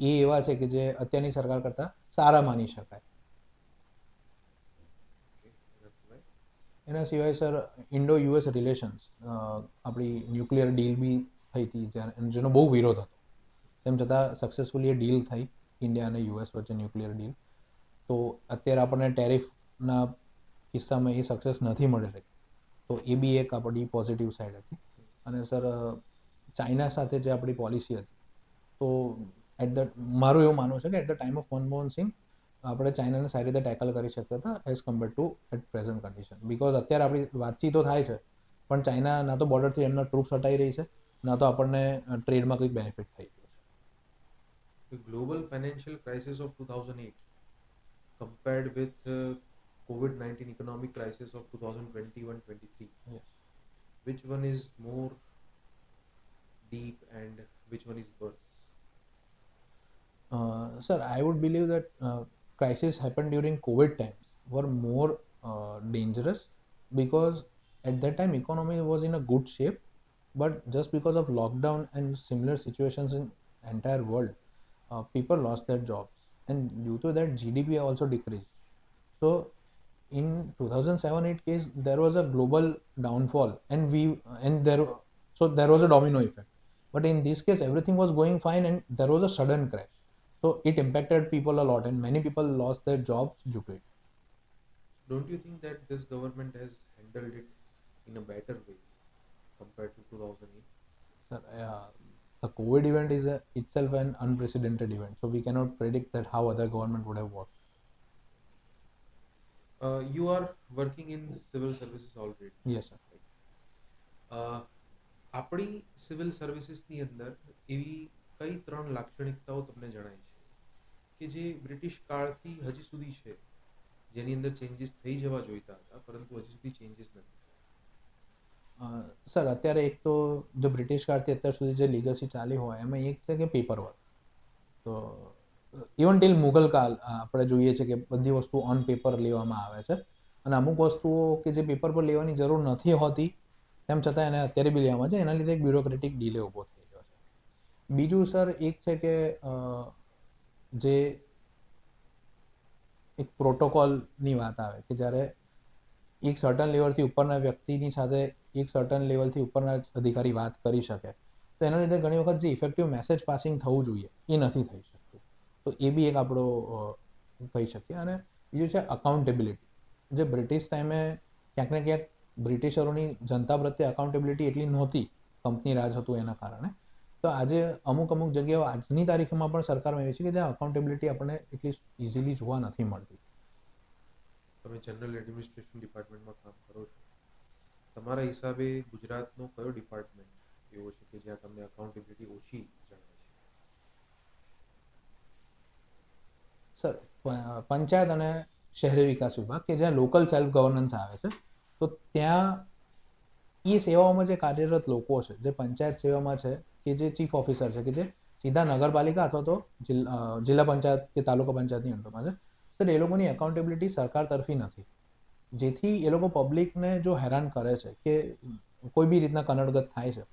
એ એવા છે કે જે અત્યારની સરકાર કરતાં સારા માની શકાય. એના સિવાય સર ઇન્ડો યુએસ રિલેશન્સ, આપણી ન્યુક્લિયર ડીલ બી થઈ હતી જેનો બહુ વિરોધ હતો, તેમ છતાં સક્સેસફુલી એ ડીલ થઈ ઇન્ડિયા અને યુએસ વચ્ચે ન્યુક્લિયર ડીલ. તો અત્યારે આપણને ટેરિફના કિસ્સામાં એ સક્સેસ નથી મળી રહી, તો એ બી એક આપણી પોઝિટિવ સાઈડ હતી. અને સર ચાઇના સાથે જે આપણી પોલિસી હતી, તો મારું એવું માનવું છે કે at the time of Manmohan Singh આપણે ચાઇનાને સારી રીતે ટેકલ કરી શકતા હતા as compare to at present condition. Because અત્યારે આપણી વાતચીતો થાય છે પણ ચાઇના ના તો બોર્ડરથી એમના ટ્રૂપ્સ હટાવી રહી છે, ના તો આપણને ટ્રેડમાં કંઈક બેનિફિટ થઈ ગયું છે. The global financial crisis of 2008 compared with COVID-19 economic crisis of 2021-23, Yes. which one is more deep and which one is worse? Sir, I would believe that crisis happened during COVID times were more dangerous, because at that time economy was in a good shape, but just because of lockdown and similar situations in entire world, people lost their jobs, and due to that GDP also decreased. So in 2007-8 case there was a global downfall, there was a domino effect. But in this case everything was going fine and there was a sudden crash, so it impacted people a lot and many people lost their jobs due to it. Don't you think that this government has handled it in a better way compared to 2008? Sir, the COVID event is itself an unprecedented event, so we cannot predict that how other government would have worked. You are working in civil services already. Yes sir. આપણી civil સર્વિસીસની અંદર એવી કઈ 3 લાક્ષણિકતાઓ તમને જણાય છે કે જે બ્રિટિશ કાળથી હજી સુધી છે, જેની અંદર ચેન્જીસ થઈ જવા જોઈતા હતા પરંતુ હજી સુધી ચેન્જીસ નથી? સર અત્યારે એક તો જો બ્રિટિશ કાળથી અત્યાર સુધી જે લીગસી ચાલી હોય એમાં એક છે કે પેપર વર્ક. તો ઇવન ટીલ મુગલ કાળ આપણે જોઈએ છે કે બધી વસ્તુ ઓન પેપર લેવામાં આવે છે અને અમુક વસ્તુઓ કે જે પેપર પર લેવાની જરૂર નથી હોતી તેમ છતાં એને અત્યારે બી લેવામાં છે, એના લીધે એક બ્યુરોક્રેટિક ડીલે ઊભો થઈ ગયો છે. બીજું સર એક છે કે જે એક પ્રોટોકોલની વાત આવે કે જ્યારે એક સર્ટન લેવલથી ઉપરના વ્યક્તિની સાથે એક સર્ટન લેવલથી ઉપરના અધિકારી વાત કરી શકે, તો એના લીધે ઘણી વખત જે ઇફેક્ટિવ મેસેજ પાસિંગ થવું જોઈએ એ નથી થઈ શકતું. તો એ બી એક આપણો કહી શકીએ. અને બીજું છે અકાઉન્ટેબિલિટી. જે બ્રિટિશ ટાઈમે ક્યાંક ને ક્યાંક બ્રિટિશરોની જનતા પ્રત્યે અકાઉન્ટેબિલિટી એટલી નહોતી, કંપની રાજ હતું એના કારણે. તો આજે અમુક જગ્યાઓ આજની તારીખમાં પણ સરકારમાં એવી છે કે જ્યાં અકાઉન્ટેબિલિટી આપણને એટલી ઇઝીલી જોવા નથી મળતી. તમે જનરલ એડમિનિસ્ટ્રેશન ડિપાર્ટમેન્ટમાં કામ કરો છો, તમારા હિસાબે ગુજરાતનો કયો ડિપાર્ટમેન્ટ એવો છે કે જ્યાં તમને અકાઉન્ટેબિલિટી ઓછી જણાય છે? સર પંચાયત અને શહેરી વિકાસ વિભાગ કે જ્યાં લોકલ સેલ્ફ ગવર્નન્સ આવે છે, તો ત્યાં એ સેવાઓમાં જે કાર્યરત લોકો છે, જે પંચાયત સેવામાં છે કે જે ચીફ ઓફિસર છે કે જે સીધા નગરપાલિકા અથવા તો જિલ્લા પંચાયત કે તાલુકા પંચાયતની અંડરમાં છે, સર એ લોકોની એકાઉન્ટેબિલિટી સરકાર તરફી નથી. જેથી એ લોકો પબ્લિકને જો હેરાન કરે છે કે કોઈ બી રીતના કનડગત થાય છે,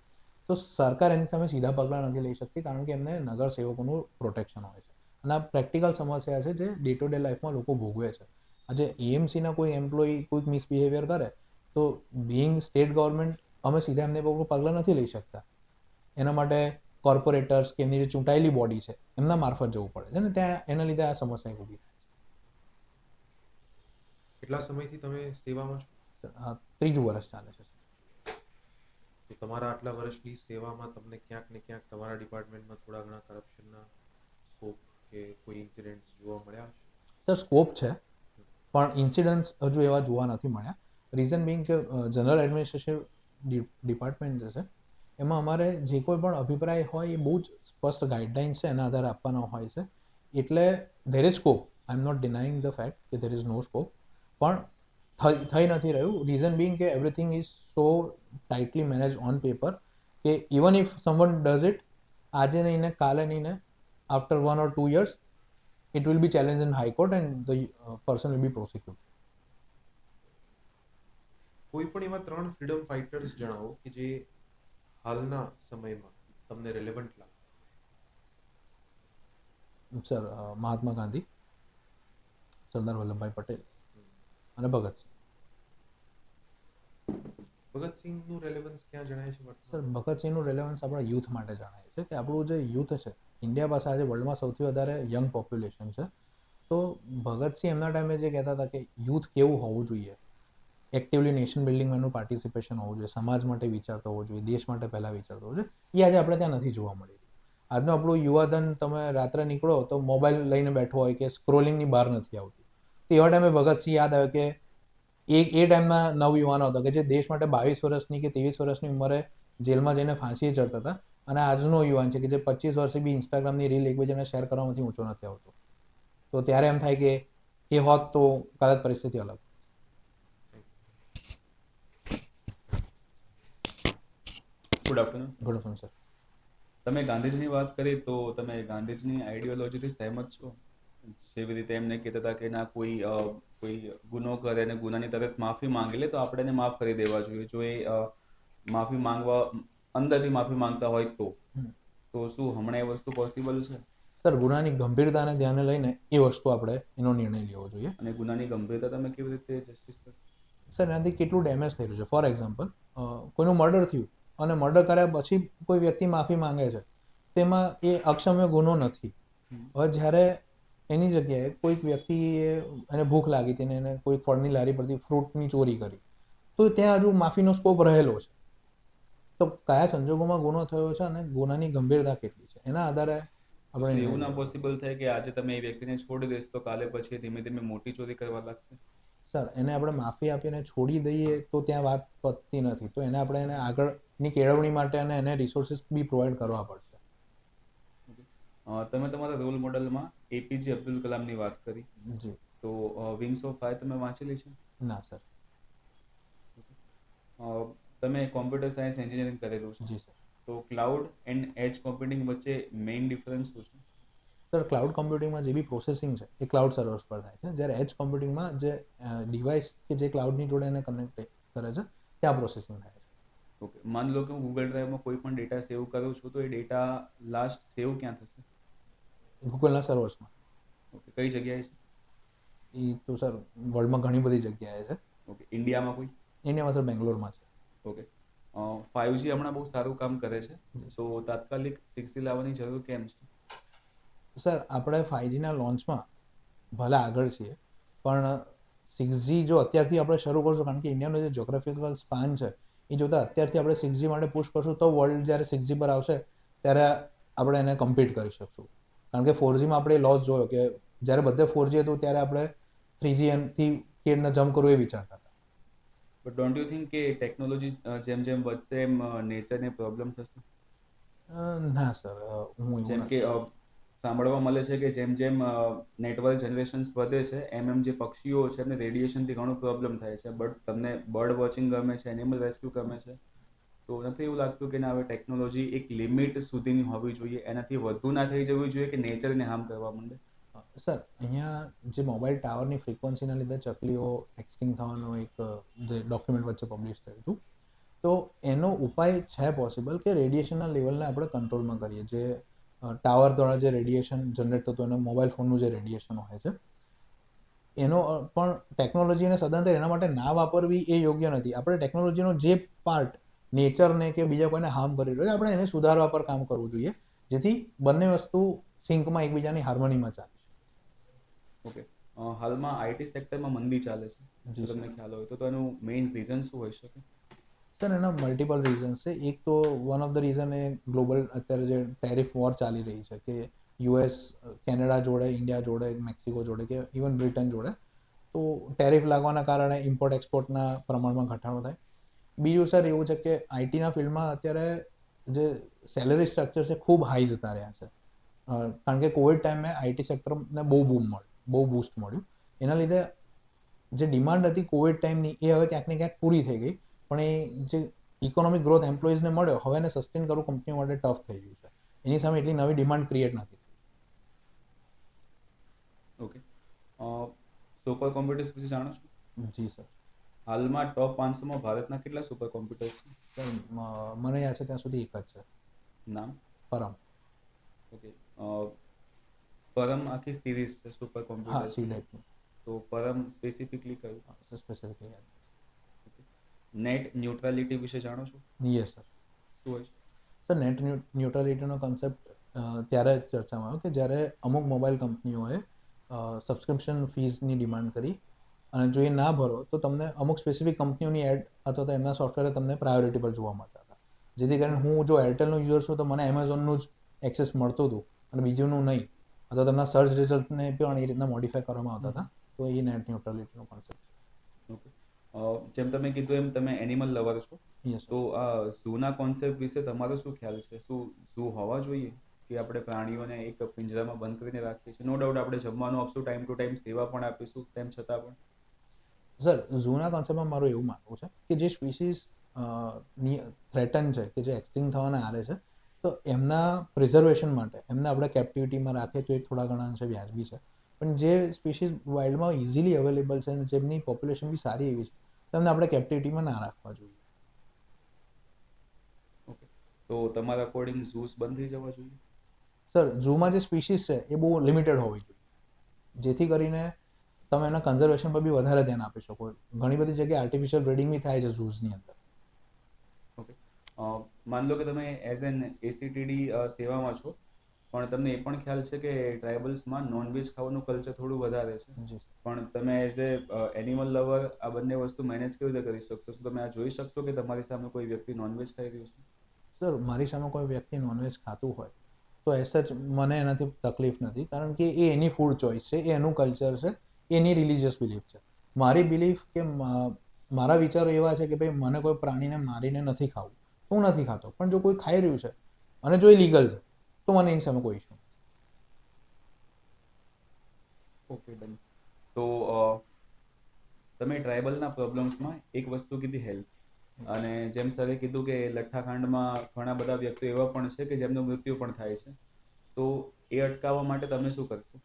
તો સરકાર એની સામે સીધા પગલાં નથી લઈ શકતી, કારણ કે એમને નગર સેવકોનું પ્રોટેક્શન હોય છે. અને આ પ્રેક્ટિકલ સમસ્યા છે જે ડે ટુ ડે લાઈફમાં લોકો ભોગવે છે. આજે એએમસીના કોઈ એમ્પ્લોયી કોઈક મિસબિહેવિયર કરે તો બિંગ સ્ટેટ ગવર્મેન્ટ અમે સીધા એમને પર પગલાં નથી લઈ શકતા. એના માટે કોર્પોરેટર્સ કે એમની જે ચૂંટાયેલી બોડી છે એમના મારફત જવું પડે છે ને ત્યાં એના લીધે આ સમસ્યા ઊભી થાય કેટલા સમયથી તમે સેવામાં છો? છે. ત્રીજું વર્ષ ચાલે છે. તો તમારા આટલા વર્ષની સેવામાં તમને ક્યાંક ને ક્યાંક તમારા ડિપાર્ટમેન્ટમાં થોડા ઘણા કરપ્શનના સ્કોપ કે કોઈ ઇન્સિડન્ટ્સ જોવા મળ્યા હશે? સર સ્કોપ છે પણ ઇન્સિડન્ટ્સ હજુ એવા જોવા નથી મળ્યા. રીઝન બિંગ કે જનરલ એડમિનિસ્ટ્રેશન ડિપાર્ટમેન્ટ જે છે એમાં અમારે જે કોઈ પણ અભિપ્રાય હોય એ બહુ જ સ્પષ્ટ ગાઈડલાઇન્સ છે એના આધારે આપવાનો હોય છે. એટલે there is scope. I am not denying the fact કે ધેર ઇઝ નો સ્કોપ, પણ થઈ નથી રહ્યું. રીઝન બિંગ કે everything is so tightly manage on paper કે even if someone does it, આજે નહીં ને કાલે નહીં ને after 1 or 2 years it will be challenged in high court and the person will be prosecuted. કોઈ પણ એવા 3 ફ્રીડમ ફાઇટર્સ જણાવો કે જે હાલના સમયમાં તમને રેલેવન્ટ લાગે. સર મહાત્મા ગાંધી, સરદાર વલ્લભભાઈ પટેલ અને ભગતસિંહ. ભગતસિંહનું રેલેવન્સ ક્યાં જણાય છે સર વર્તમાનમાં? ભગતસિંહનું રેલેવન્સ આપણા યુથ માટે જણાય છે કે આપણું જે યુથ છે, ઇન્ડિયા પાસે આજે વર્લ્ડમાં સૌથી વધારે યંગ પોપ્યુલેશન છે. તો ભગતસિંહ એમના ટાઈમે જે કહેતા હતા કે યુથ કેવું હોવું જોઈએ, એક્ટિવલી નેશન બિલ્ડિંગમાં એનું પાર્ટિસિપેશન હોવું જોઈએ, સમાજ માટે વિચારતો હોવો જોઈએ, દેશ માટે પહેલાં વિચારતો હોવો જોઈએ, એ આજે આપણે ત્યાં નથી જોવા મળી રહ્યું. આજનું આપણું યુવાધન તમે રાત્રે નીકળો તો મોબાઈલ લઈને બેઠો હોય કે સ્ક્રોલિંગની બહાર નથી આવતું. તો એવા ટાઈમે ભગતસિંહ યાદ આવે કે એ ટાઈમના નવયુવાનો હતા કે જે દેશ માટે 22 વર્ષની કે 23 વર્ષની ઉંમરે જેલમાં જઈને ફાંસીએ ચડતા હતા, અને આજનો યુવાન છે કે જે 25 વર્ષે બી ઇન્સ્ટાગ્રામની રીલ એકબીજાને શેર કરવામાંથી ઊંચો નથી આવતો. તો ત્યારે એમ થાય કે એ હોત તો કાલે પરિસ્થિતિ અલગ. Good afternoon. Good afternoon sir. તમે ગાંધીજીની વાત કરી તો તમે ગાંધીજીની આઈડિયોલોજીથી સહેમત છો? જેવી રીતે એમને કહેતા હતા કે ના કોઈ ગુનો કરે અને ગુનાની તરત માફી માંગી લે તો આપણે એને માફ કરી દેવા જોઈએ. જો એ માફી માંગવા અંદરથી માફી માંગતા હોય તો શું હમણાં એ વસ્તુ પોસિબલ છે? સર ગુનાની ગંભીરતાને ધ્યાને લઈને એ વસ્તુ આપણે એનો નિર્ણય લેવો જોઈએ. અને ગુનાની ગંભીરતા તમે કેવી રીતે જસ્ટિસ થશે? સર એનાથી કેટલું ડેમેજ થયેલું છે. ફોર એક્ઝામ્પલ, કોઈનું મર્ડર થયું અને મર્ડર કર્યા પછી કોઈ વ્યક્તિ માફી માંગે છે, તેમાં એ અક્ષમ્ય ગુનો નથી. હવે જ્યારે એની જગ્યાએ કોઈક વ્યક્તિએ એને ભૂખ લાગી હતી ને એને કોઈ ફળની લારી પરથી ફ્રૂટની ચોરી કરી, તો ત્યાં હજુ માફીનો સ્કોપ રહેલો છે. તો કયા સંજોગોમાં ગુનો થયો છે અને ગુનાની ગંભીરતા કેટલી છે એના આધારે આપણે એવું ના પોસિબલ થાય કે આજે તમે એ વ્યક્તિને છોડી દેશો તો કાલે પછી ધીમે ધીમે મોટી ચોરી કરવા લાગશે? સર એને આપણે માફી આપીને છોડી દઈએ તો ત્યાં વાત પતતી નથી, તો એને આપણે એને આગળની કેળવણી માટે અને એને રિસોર્સિસ બી પ્રોવાઈડ કરવા પડશે. તમે તમારા રોલ મોડલમાં એપીજે અબ્દુલ કલામની વાત કરી, જી તો વિંગ્સ ઓફ ફાયર તમે વાંચેલી છે? ના સર. તમે કોમ્પ્યુટર સાયન્સ એન્જિનિયરિંગ કરેલું છે, જી સર. તો ક્લાઉડ એન્ડ એજ કોમ્પ્યુટિંગ વચ્ચે મેઇન ડિફરન્સ શું છે? સર ક્લાઉડ કોમ્પ્યુટિંગમાં જે બી પ્રોસેસિંગ છે એ ક્લાઉડ સર્વર્સ પર થાય છે, જ્યારે એજ કોમ્પ્યુટિંગમાં જે ડિવાઇસ કે જે ક્લાઉડની જોડે એને કનેક્ટ કરે છે ત્યાં પ્રોસેસિંગ થાય છે. ઓકે, માની લો કે હું ગૂગલ ડ્રાઈવમાં કોઈ પણ ડેટા સેવ કરું છું, તો એ ડેટા લાસ્ટ સેવ ક્યાં થશે? ગૂગલના સર્વર્સમાં. ઓકે, કઈ જગ્યાએ છે? એ તો સર વર્લ્ડમાં ઘણી બધી જગ્યાએ છે. ઓકે, ઇન્ડિયામાં કોઈ? ઇન્ડિયામાં સર બેંગ્લોરમાં છે. ઓકે, 5G હમણાં બહુ સારું કામ કરે છે, તો તાત્કાલિક 6G લાવવાની જરૂર કેમ છે? સર આપણે 5Gના લોન્ચમાં ભલે આગળ છીએ, પણ 6G જો અત્યારથી આપણે શરૂ કરશું, કારણ કે ઇન્ડિયાનો જે જોગ્રાફિકલ સ્પાન છે એ જોતાં અત્યારથી આપણે 6G માટે પુશ કરશું તો વર્લ્ડ જ્યારે 6G પર આવશે ત્યારે આપણે એને કમ્પીટ કરી શકશું. કારણ કે 4Gમાં આપણે લોસ જોયો કે જ્યારે બધે 4G હતું ત્યારે આપણે 3G થી કેવી રીતના જમ્પ કરવું એ વિચારતા હતા. બટ ડોન્ટ યુ થિંક કે ટેકનોલોજી જેમ જેમ વધશે એમ નેચરને પ્રોબ્લેમ થશે? ના સર, હું એવું જેમ નથી. કે સાંભળવા મળે છે કે જેમ જેમ નેટવર્ક જનરેશન્સ વધે છે એમ એમ જે પક્ષીઓ છે એમને રેડિયેશનથી ઘણો પ્રોબ્લેમ થાય છે, બટ તમને બર્ડ વોચિંગ ગમે છે, એનિમલ રેસ્ક્યુ ગમે છે, તો નથી એવું લાગતું કે ના, હવે ટેકનોલોજી એક લિમિટ સુધીની હોવી જોઈએ, એનાથી વધુ ના થઈ જવી જોઈએ કે નેચરને હાર્મ કરવા માંડે? સર અહીંયા જે મોબાઈલ ટાવરની ફ્રિકવન્સીના લીધે ચકલીઓ એક્સટિંગ થવાનો એક જે ડોક્યુમેન્ટ વચ્ચે પબ્લિશ થયું હતું, તો એનો ઉપાય છે પોસિબલ કે રેડિયેશનના લેવલને આપણે કંટ્રોલમાં કરીએ. જે ટાવર દ્વારા જે રેડિયેશન જનરેટ થતું અને મોબાઈલ ફોનનું જે રેડિયેશન હોય છે એનો પણ ટેકનોલોજીને સદંતર એના માટે ના વાપરવી એ યોગ્ય નથી. આપણે ટેકનોલોજીનો જે પાર્ટ નેચરને કે બીજા કોઈને હાર્મ કરી રહ્યો છે આપણે એને સુધારવા પર કામ કરવું જોઈએ, જેથી બંને વસ્તુ સિંકમાં એકબીજાની હાર્મનીમાં ચાલે. ઓકે, હાલમાં આઈટી સેક્ટરમાં મંદી ચાલે છે, જી જો તમને સર. ખ્યાલ હોય તો એનું મેઇન રીઝન શું હોઈ શકે? સર એના મલ્ટિપલ રીઝન્સ છે. એક તો one of the reason A global અત્યારે જે ટેરિફ વોર ચાલી રહી છે કે યુએસ કેનેડા જોડે, ઇન્ડિયા જોડે, મેક્સિકો જોડે કે ઇવન બ્રિટન જોડે, તો ટેરિફ લાગવાના કારણે ઇમ્પોર્ટ એક્સપોર્ટના પ્રમાણમાં ઘટાડો થાય. બીજું સર એવું છે કે આઈટીના ફિલ્ડમાં અત્યારે જે સેલરી સ્ટ્રક્ચર છે ખૂબ હાઈ જતા રહ્યા છે, કારણ કે કોવિડ ટાઈમે આઈટી સેક્ટરને બહુ બૂસ્ટ મળ્યું. એના લીધે જે ડિમાન્ડ હતી કોવિડ ટાઈમની એ હવે ક્યાંક ને ક્યાંક પૂરી થઈ ગઈ, પણ એ જે ઇકોનોમિક ગ્રોથ એમ્પ્લોઈઝને મળ્યો હવે એને સસ્ટેન કરવું કંપની માટે ટફ થઈ ગયું છે. એની સામે એટલી નવી ડિમાન્ડ ક્રિએટ નથી. ઓકે, સુપર કોમ્પ્યુટર્સ વિશે જાણો છો? જી સર. હાલમાં ટોપ 500માં ભારતના કેટલા સુપર કોમ્પ્યુટર્સ છે? સર મને યાદ છે ત્યાં સુધી એક જ છે. નામ? પરમ. ઓકે, પરમ આખી સિરીઝ છે સુપર હા, કોમ્પ્યુટર, સી ટાઈપનું. તો પરમ સ્પેસિફિકલી કયું? સ્પેસિફિકલી યાદ. નેટ ન્યુટ્રાલિટી વિશે જાણો છો? Yes sir. શું હોય છે? સર નેટ ન્યુટ્રાલિટીનો કન્સેપ્ટ ત્યારે જ ચર્ચામાં આવ્યો કે જ્યારે અમુક મોબાઈલ કંપનીઓએ સબસ્ક્રિપ્શન ફીઝની ડિમાન્ડ કરી અને જો એ ના ભરો તો તમને અમુક સ્પેસિફિક કંપનીઓની એડ અથવા તો એમના સોફ્ટવેર તમને પ્રાયોરિટી પર જોવા મળતા હતા, જેથી કરીને હું જો એરટેલનો યુઝર છું તો મને એમેઝોનનું જ એક્સેસ મળતું હતું અને બીજુંનું નહીં, અથવા તેમના સર્ચ રિઝલ્ટને પણ એ રીતના મોડિફાઈ કરવામાં આવતા હતા. તો એ નેટ ન્યુટ્રાલિટીનો કોન્સેપ્ટ છે. ઓકે, જેમ તમે કીધું એમ તમે એનિમલ લવર છો, યસ સર. તો આ ઝૂના કોન્સેપ્ટ વિશે તમારો શું ખ્યાલ છે? શું ઝૂ હોવા જોઈએ કે આપણે પ્રાણીઓને એક પિંજરામાં બંધ કરીને રાખીએ છીએ? નો ડાઉટ આપણે જમવાનું આપશું, ટાઈમ ટુ ટાઈમ સેવા પણ આપીશું, તેમ છતાં પણ સર ઝૂના કોન્સેપ્ટમાં મારું એવું માનવું છે કે જે સ્પીસીસ થ્રેટન છે કે જે એક્સટિંગ થવાના આરે છે, તો એમના પ્રિઝર્વેશન માટે એમને આપણે કેપ્ટિવિટીમાં રાખીએ તો એ થોડા ઘણા અંશે વ્યાજબી છે. પણ જે સ્પીસીસ વાઇલ્ડમાં ઇઝીલી અવેલેબલ છે અને જેમની પોપ્યુલેશન બી સારી એવી છે, તેમને આપણે કેપ્ટિવિટીમાં ના રાખવા જોઈએ. ઓકે, તો તમારા અકોર્ડિંગ ઝૂસ બંધ થઈ જવા જોઈએ? સર ઝૂમાં જે સ્પીસીસ છે એ બહુ લિમિટેડ હોવી જોઈએ, જેથી કરીને તમે એના કન્ઝર્વેશન પર બી વધારે ધ્યાન આપી શકો. ઘણી બધી જગ્યાએ આર્ટિફિશિયલ બ્રીડિંગ બી થાય છે ઝૂઝની અંદર. ઓકે, માની લો કે તમે એઝ એન એસીટીડી સેવામાં છો, પણ તમને એ પણ ખ્યાલ છે કે ટ્રાઇબલ્સમાં નોનવેજ ખાવાનું કલ્ચર થોડું વધારે છે, જી પણ તમે એઝ એ એનિમલ લવર આ બંને વસ્તુ મેનેજ કેવી રીતે કરી શકશો? શું તમે આ જોઈ શકશો કે તમારી સામે કોઈ વ્યક્તિ નોનવેજ ખાઈ રહ્યું છે? સર મારી સામે કોઈ વ્યક્તિ નોનવેજ ખાતું હોય તો એઝ સચ મને એનાથી તકલીફ નથી, કારણ કે એ એની ફૂડ ચોઇસ છે, એ એનું કલ્ચર છે, એની રિલિજિયસ બિલીફ છે. મારી બિલીફ કે મારા વિચારો એવા છે કે ભાઈ મને કોઈ પ્રાણીને મારીને નથી ખાવું, હું નથી ખાતો. પણ જો કોઈ ખાઈ રહ્યું છે અને જો એ લીગલ છે તો મને એની સામે કોઈ ઇશ્યુ. Okay done. તો તમે ટ્રાઇબલના પ્રોબ્લેમ્સમાં એક વસ્તુ કીધી હેલ્થ, અને જેમ સરે કીધું કે લઠ્ઠાકાંડમાં ઘણા બધા વ્યક્તિઓ એવા પણ છે કે જેમનું મૃત્યુ પણ થાય છે, તો એ અટકાવવા માટે તમે શું કરશો?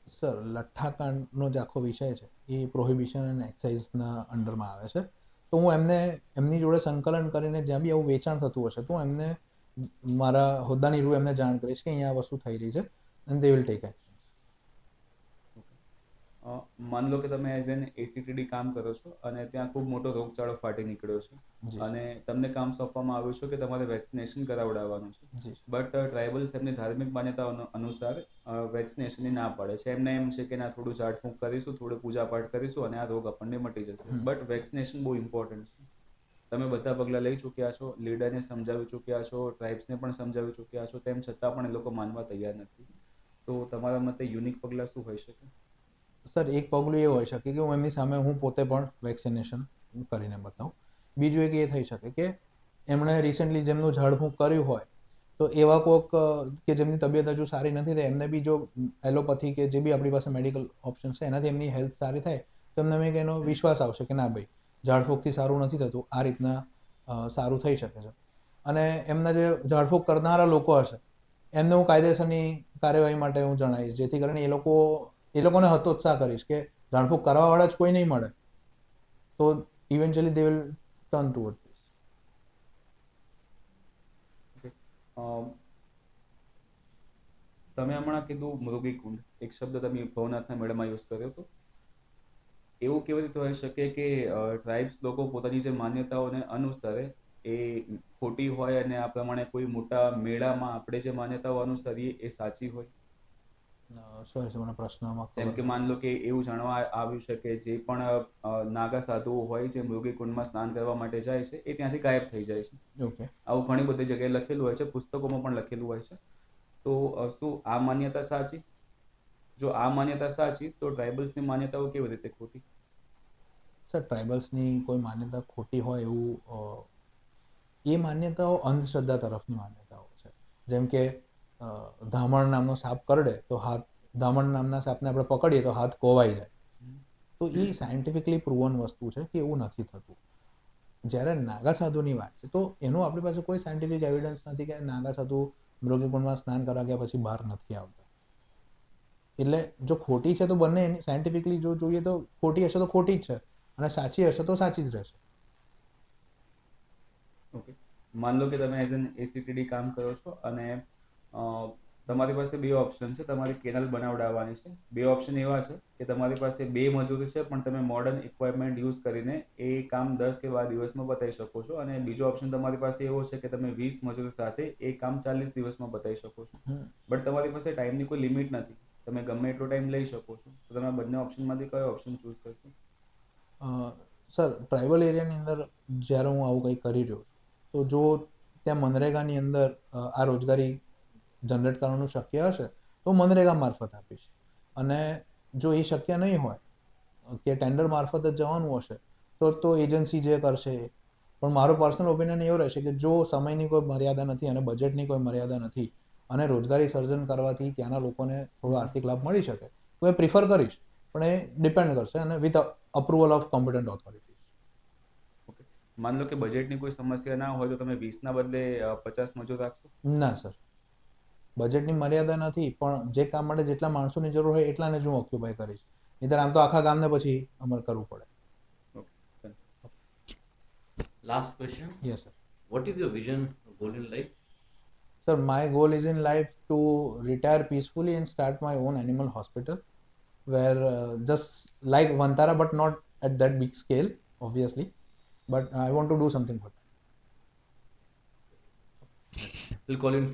સર, લઠ્ઠાકાંડનો જે આખો વિષય છે એ પ્રોહિબિશન એન્ડ એક્સાઇઝના અંડરમાં આવે છે. તો હું એમની જોડે સંકલન કરીને જ્યાં બી આવું વેચાણ થતું હશે તો હું એમને મારા હોદ્દાની રૂ એમને જાણ કરીશ કે અહીંયા આ વસ્તુ થઈ રહી છે and they will take action. માન લો કે તમે એઝ એન એસીટીડી કામ કરો છો અને ત્યાં ખૂબ મોટો રોગચાળો ફાટી નીકળ્યો છે જી. અને તમને કામ સોંપવામાં આવ્યું છે કે તમારે વેક્સિનેશન કરાવડાવવાનું છે, જી. બટ ટ્રાઇબલ્સ એમની ધાર્મિક માન્યતાઓ અનુસાર વેક્સિનેશનની ના પાડે છે. એમને એમ છે કે ના, થોડું ઝાડફૂંક કરીશું, થોડું પૂજાપાઠ કરીશું અને આ રોગ આપણને મટી જશે. બટ વેક્સિનેશન બહુ ઇમ્પોર્ટન્ટ છે. તમે બધા પગલાં લઈ ચૂક્યા છો, લીડરને સમજાવી ચૂક્યા છો, ટ્રાઇબ્સને પણ સમજાવી ચૂક્યા છો, તેમ છતાં પણ એ લોકો માનવા તૈયાર નથી. તો તમારા મતે યુનિક પગલાં શું હોઈ શકે? સર, એક પગલું એ હોઈ શકે કે હું એમની સામે હું પોતે પણ વેક્સિનેશન કરીને બતાવું. બીજું એક એ થઈ શકે કે એમણે રિસેન્ટલી જેમનું ઝાડફૂંક કર્યું હોય તો એવા કોઈક કે જેમની તબિયત હજુ સારી નથી થઈ, એમને બી જો એલોપેથી કે જે બી આપણી પાસે મેડિકલ ઓપ્શન છે એનાથી એમની હેલ્થ સારી થાય તો એમને એક એનો વિશ્વાસ આવશે કે ના ભાઈ, ઝાડફૂંકથી સારું નથી થતું, આ રીતના સારું થઈ શકે છે. અને એમના જે ઝાડફૂંક કરનારા લોકો હશે એમને હું કાયદેસરની કાર્યવાહી માટે હું જણાવીશ, જેથી કરીને એ લોકોને હતોત્સાહ કરીશ કે ઝાડફૂંક કરવાવાળા જ કોઈ નહીં મળે તો eventually they will turn toward this. તમે હમણાં કીધું મૃગીકુંડ, એક શબ્દ તમે ભવનાથના મેળામાં યુઝ કર્યો હતો. એવું કેવી રીતે હોઈ શકે કે ટ્રાઇબ્સ લોકો પોતાની જે માન્યતાઓને અનુસરે એ ખોટી હોય અને આ પ્રમાણે કોઈ મોટા મેળામાં આપણે જે માન્યતાઓ અનુસરીએ એ સાચી હોય? સોરી, મને પ્રશ્નમાં જેમ કે માન લો કે એવું જાણવા આવ્યું છે કે જે પણ નાગા સાધુઓ હોય જે મૃગીકુંડમાં સ્નાન કરવા માટે જાય છે એ ત્યાંથી ગાયબ થઈ જાય છે. ઓકે. આવું ઘણી બધી જગ્યાએ લખેલું હોય છે, પુસ્તકોમાં પણ લખેલું હોય છે. તો શું આ માન્યતા સાચી? જો આ માન્યતા સાચી તો ટ્રાઇબલ્સની માન્યતાઓ કેવી રીતે ખોટી? સર, ટ્રાઇબલ્સની કોઈ માન્યતા ખોટી હોય એવું એ માન્યતાઓ અંધશ્રદ્ધા તરફની માન્યતાઓ છે. જેમ કે ધામણ નામનો સાપ કરડે તો ધામણ નામના સાપને આપણે પકડીએ તો હાથ કોવાઈ જાય. તો એ સાયન્ટિફિકલી પ્રૂવન વસ્તુ છે કે એવું નથી થતું. જ્યારે નાગા સાધુની વાત છે તો એનું આપણી પાસે કોઈ સાયન્ટિફિક એવિડન્સ નથી કે નાગા સાધુ મૃગીકુંડમાં સ્નાન કરવા ગયા પછી બહાર નથી આવતા. એટલે જો ખોટી છે તો બંને સાયન્ટિફિકલી જો જોઈએ તો ખોટી હશે તો ખોટી જ છે અને સાચી હશે તો સાચી જ રહેશે. ઓકે, માન લો કે તમે એઝ એન એસીટીડી કામ કરો છો અને તમારી પાસે બે ઓપ્શન છે. તમારે કેનલ બનાવડાવવાની છે. બે ઓપ્શન એવા છે કે તમારી પાસે 2 મજૂર છે પણ તમે મોડર્ન ઇક્વિપમેન્ટ યુઝ કરીને એ કામ 10 કે 12 દિવસમાં બતાવી શકો છો. અને બીજો ઓપ્શન તમારી પાસે એવો છે કે તમે 20 મજૂર સાથે એ કામ 40 દિવસમાં બતાવી શકો છો. બટ તમારી પાસે ટાઈમની કોઈ લિમિટ નથી, તમે ગમે એટલો ટાઈમ લઈ શકો છો. તો તમે બંને ઓપ્શનમાંથી કયો ઓપ્શન ચૂઝ કરશો? સર, ટ્રાઇબલ એરિયાની અંદર જ્યારે હું આવું કંઈ કરી રહ્યો છું તો જો ત્યાં મનરેગાની અંદર આ રોજગારી જનરેટ કરવાનું શક્ય હશે તો મનરેગા મારફત આપીશ. અને જો એ શક્ય નહીં હોય કે ટેન્ડર મારફત જ જવાનું હશે તો એજન્સી જે કરશે. પણ મારો પર્સનલ ઓપિનિયન એવો રહેશે કે જો સમયની કોઈ મર્યાદા નથી અને બજેટની કોઈ મર્યાદા નથી અને રોજગારી સર્જન કરવાથી ત્યાંના લોકોને થોડો આર્થિક લાભ મળી શકે તો એ પ્રિફર કરીશ. પણ એ ડિપેન્ડ કરશે અને with approval of competent authorities. Okay, માન લો કે બજેટની કોઈ સમસ્યા ના હોય તો તમે 20ના બદલે 50 મજૂર રાખશો? ના સર, બજેટની મર્યાદા નથી પણ જે કામ માટે જેટલા માણસોની જરૂર હોય એટલાને જ હું ઓક્યુપાય કરીશ. નહીંતર આમ તો આખા ગામને પછી અમર કરવું પડે. Okay. Last question. Yes sir. What is your vision or goal in life? Sir, my goal is in life to retire peacefully and start my own animal hospital where just like Vantara but not at that big scale obviously, but I want to do something for that. We'll call you in